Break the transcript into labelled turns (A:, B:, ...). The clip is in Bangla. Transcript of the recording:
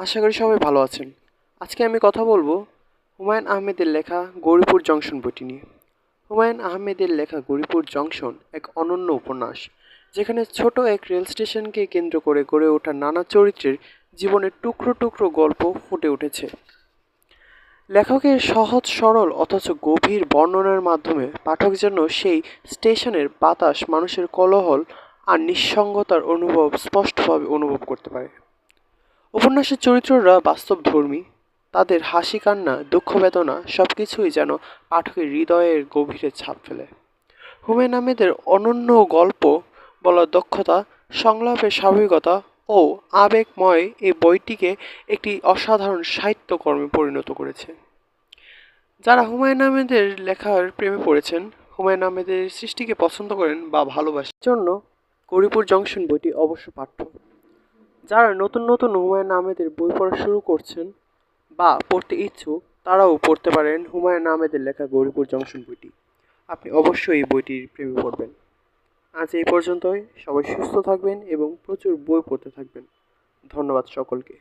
A: আশা করি সবাই ভালো আছেন। আজকে আমি কথা বলবো হুমায়ূন আহমেদের লেখা গৌরীপুর জংশন বইটি নিয়ে। হুমায়ূন আহমেদের লেখা গৌরীপুর জংশন এক অনন্য উপন্যাস, যেখানে ছোট এক রেল স্টেশনকে কেন্দ্র করে গড়ে ওঠা নানা চরিত্রের জীবনের টুকরো টুকরো গল্প ফুটে উঠেছে। লেখকের সহজ সরল অথচ গভীর বর্ণনার মাধ্যমে পাঠক যেন সেই স্টেশনের বাতাস, মানুষের কোলাহল আর নিঃসঙ্গতার অনুভব স্পষ্টভাবে অনুভব করতে পারে। উপন্যাসের চরিত্ররা বাস্তবধর্মী, তাদের হাসি কান্না দুঃখ বেদনা সবকিছুই যেন পাঠকের হৃদয়ের গভীরে ছাপ ফেলে। হুমায়ূন আহমেদের অনন্য গল্প বলার দক্ষতা, সংলাপের স্বাভাবিকতা ও আবেগময় এই বইটিকে একটি অসাধারণ সাহিত্যকর্মে পরিণত করেছে। যারা হুমায়ূন আহমেদের লেখার প্রেমে পড়েছেন, হুমায়ূন আহমেদের সৃষ্টিকে পছন্দ করেন বা ভালোবাসার জন্য গৌরীপুর জংশন বইটি অবশ্য পাঠ্য। যারা নতুন নতুন হুমায়ূন আহমেদের বই পড়া শুরু করছেন বা পড়তে ইচ্ছুক, তারাও পড়তে পারেন হুমায়ূন আহমেদের লেখা গৌরীপুর জংশন বইটি। আপনি অবশ্যই এই বইটির প্রেমে পড়বেন। আজ এই পর্যন্তই। সবাই সুস্থ থাকবেন এবং প্রচুর বই পড়তে থাকবেন। ধন্যবাদ সকলকে।